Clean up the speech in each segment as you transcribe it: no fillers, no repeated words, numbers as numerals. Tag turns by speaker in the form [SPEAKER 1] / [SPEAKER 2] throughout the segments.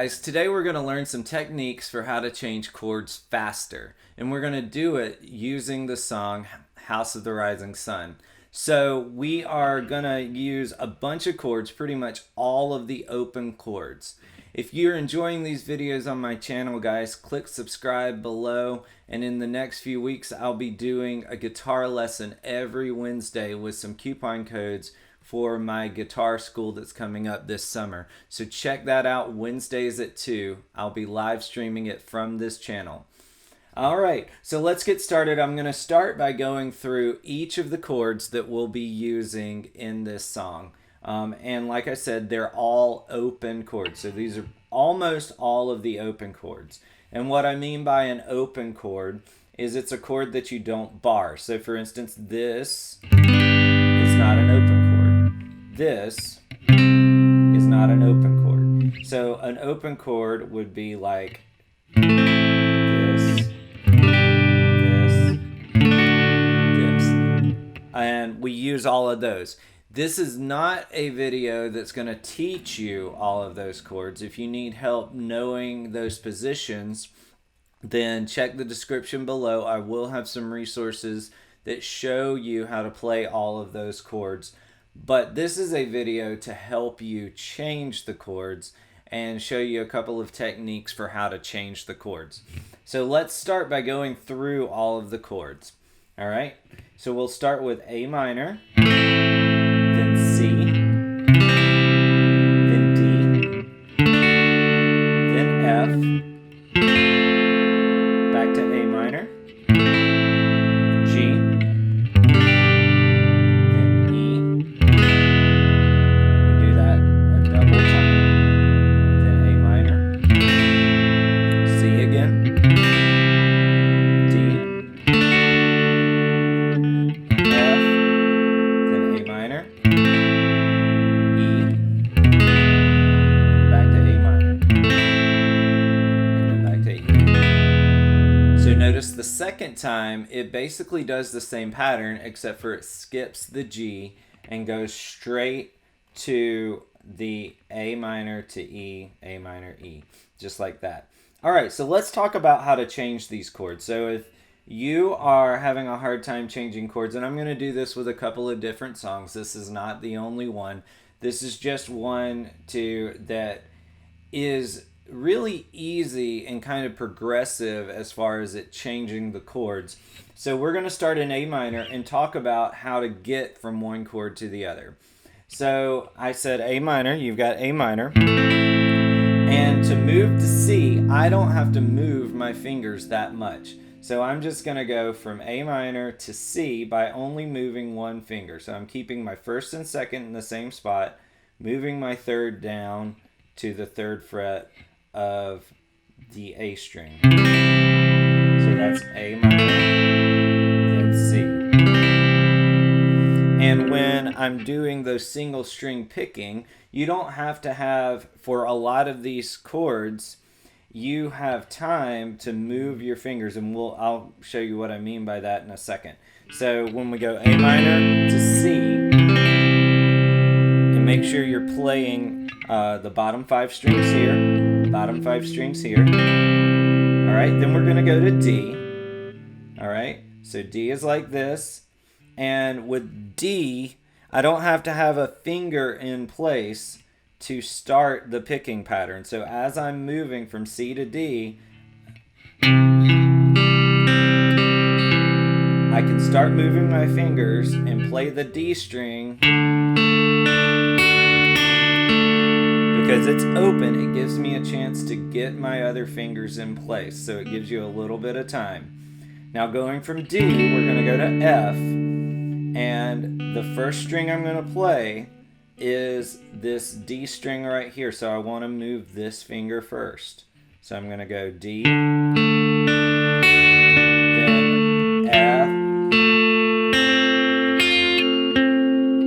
[SPEAKER 1] guys, today we're going to learn some techniques for how to change chords faster, and we're going to do it using the song House of the Rising Sun. So we are going to use a bunch of chords, pretty much all of the open chords. If you're enjoying these videos on my channel, guys, click subscribe below, and in the next few weeks I'll be doing a guitar lesson every Wednesday with some coupon codes for my guitar school that's coming up this summer. So check that out Wednesdays at 2. I'll be live streaming it from this channel. Alright, so let's get started. I'm going to start by going through each of the chords that we'll be using in this song. And like I said, they're all open chords. So these are almost all of the open chords. And what I mean by an open chord is it's a chord that you don't bar. So for instance, this is not an open chord. This is not an open chord. So an open chord would be like this, this, this. And we use all of those. This is not a video that's going to teach you all of those chords. If you need help knowing those positions, then check the description below. I will have some resources that show you how to play all of those chords. But this is a video to help you change the chords and show you a couple of techniques for how to change the chords. So let's start by going through all of the chords. All right, so we'll start with A minor, then C, then D, then F, back to A minor, G, then E, and we do that a double time, then A minor, C again, D, F, then A minor, E, back to A minor, and then back to E. So notice the second time, it basically does the same pattern, except for it skips the G and goes straight to the A minor to E, A minor, E, just like that. All right, so let's talk about how to change these chords. So if you are having a hard time changing chords, and I'm going to do this with a couple of different songs. This is not the only one. This is just one that is really easy and kind of progressive as far as it changing the chords. So we're going to start in A minor and talk about how to get from one chord to the other. So I said A minor, you've got A minor. And to move to C, I don't have to move my fingers that much. So I'm just going to go from A minor to C by only moving one finger. So I'm keeping my first and second in the same spot, moving my third down to the third fret of the A string. So that's A minor, then C. And when I'm doing those single string picking, you don't have to have, for a lot of these chords, you have time to move your fingers, and I'll show you what I mean by that in a second. So when we go A minor to C, and make sure you're playing the bottom 5 strings here, bottom 5 strings here. All right, then we're going to go to D. All right, so D is like this, and with D, I don't have to have a finger in place to start the picking pattern. So as I'm moving from C to D, I can start moving my fingers and play the D string. Because it's open, it gives me a chance to get my other fingers in place. So it gives you a little bit of time. Now going from D, we're going to go to F. And the first string I'm going to play is this D string right here. So I want to move this finger first. So I'm going to go D, then F,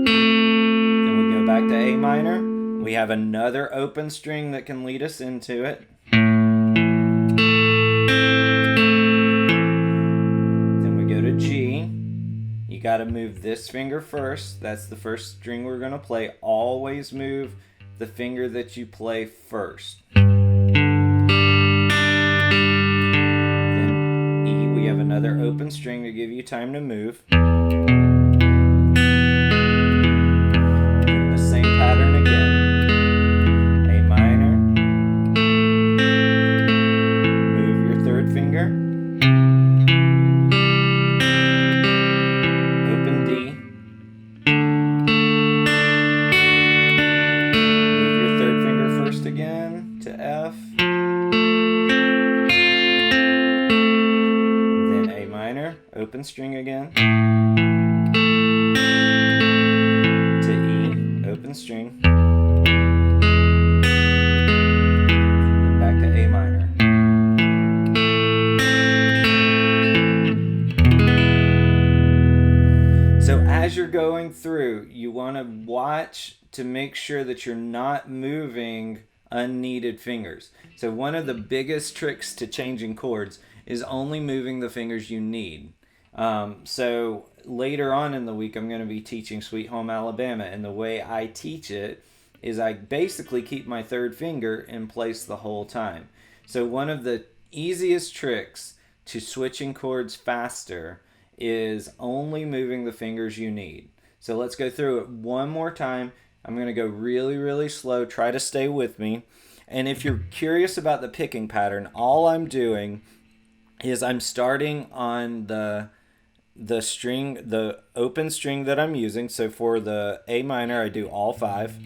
[SPEAKER 1] then we go back to A minor. We have another open string that can lead us into it. Then we go to G. You got to move this finger first. That's the first string we're going to play. Always move the finger that you play first. Then another open string to give you time to move. The same pattern again. A minor. Move your third finger. Open D. Move your third finger first again to F. Open string again to E, open string, and back to A minor. So as you're going through, you want to watch to make sure that you're not moving unneeded fingers. So one of the biggest tricks to changing chords is only moving the fingers you need. So later on in the week, I'm going to be teaching Sweet Home Alabama, and the way I teach it is I basically keep my third finger in place the whole time. So one of the easiest tricks to switching chords faster is only moving the fingers you need. So let's go through it one more time. I'm going to go really, really slow. Try to stay with me. And if you're curious about the picking pattern, all I'm doing is I'm starting on the string, the open string that I'm using. So for the A minor, I do all 5. So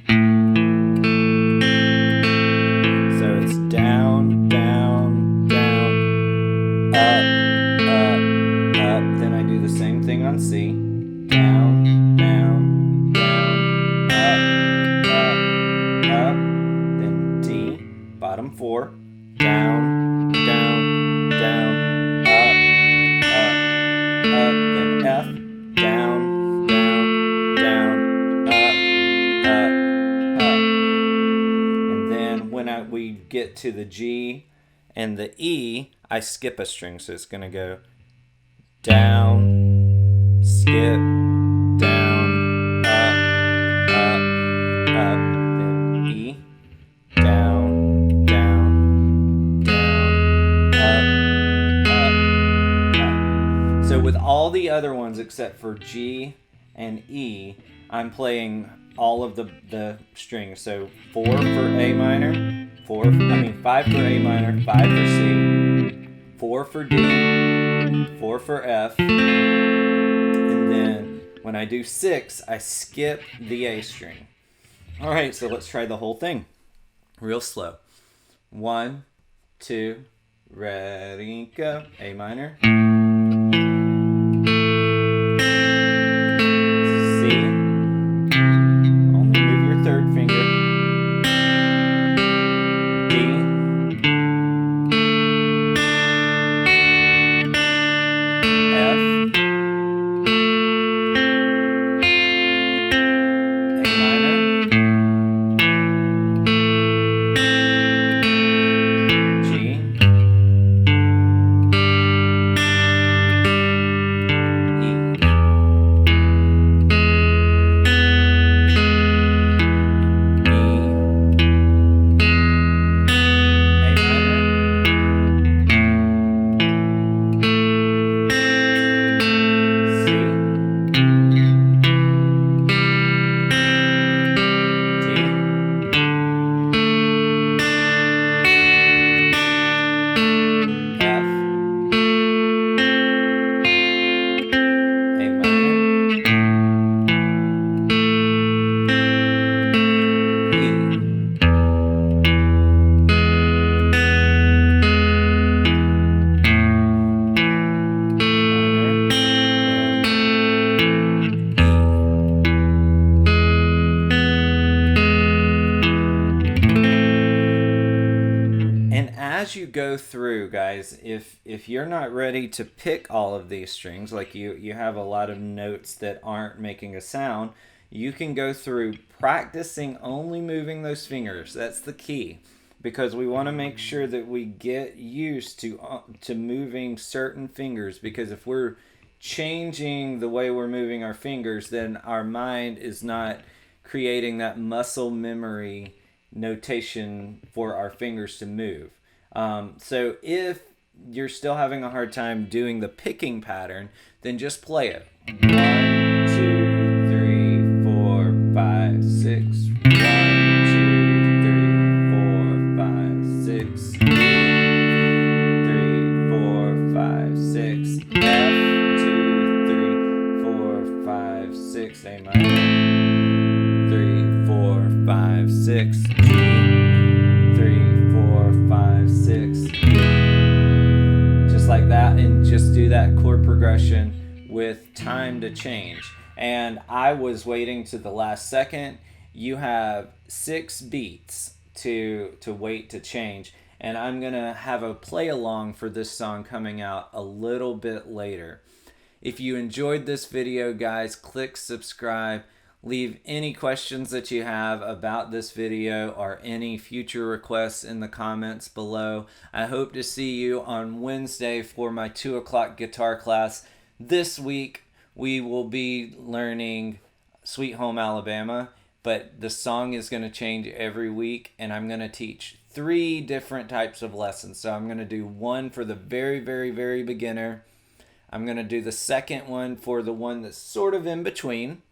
[SPEAKER 1] it's down, down, down, up, up, up. Then I do the same thing on C. Down, down, down, up, up, up. Then D, bottom 4. Down, down, down, up, then F, down, down, down, up, up. And then when we get to the G and the E, I skip a string. So it's going to go down, skip, down, up, then E, down, down, down, up. So with all the other ones except for G and E, I'm playing all of the strings. So 4 for A minor, 5 for A minor, 5 for C, 4 for D, 4 for F, and then when I do 6, I skip the A string. All right, so let's try the whole thing real slow. 1, 2, ready, go. A minor. As you go through, guys, if you're not ready to pick all of these strings, like you have a lot of notes that aren't making a sound, you can go through practicing only moving those fingers. That's the key, because we want to make sure that we get used to moving certain fingers, because if we're changing the way we're moving our fingers, then our mind is not creating that muscle memory notation for our fingers to move. So if you're still having a hard time doing the picking pattern, then just play it. 1, 2, 3, 4, 5, 6. 1, 2, 3, 4, 5, 6. 3, 4, 5, 6. F, 2, 3, 4, 5, 6. A minor. 3, 4, 5, 6. G. 3, 4, 5, 6. Just like that, and just do that chord progression with time to change. And I was waiting to the last second. You have 6 beats to wait to change, and I'm gonna have a play along for this song coming out a little bit later. If you enjoyed this video, guys, click subscribe. Leave any questions that you have about this video or any future requests in the comments below. I hope to see you on Wednesday for my 2 o'clock guitar class. This week we will be learning Sweet Home Alabama, but the song is going to change every week, and I'm going to teach 3 different types of lessons. So I'm going to do one for the very, very, very beginner. I'm going to do the second one for the one that's sort of in between.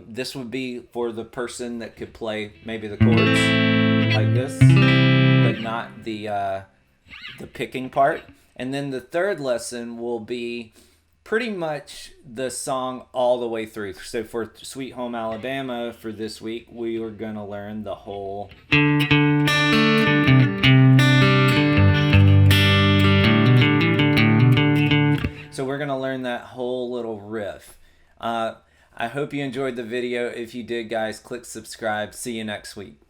[SPEAKER 1] This would be for the person that could play maybe the chords like this, but not the picking part. And then the third lesson will be pretty much the song all the way through. So for Sweet Home Alabama for this week, we are going to learn the whole. So we're going to learn that whole little riff. I hope you enjoyed the video. If you did, guys, click subscribe. See you next week.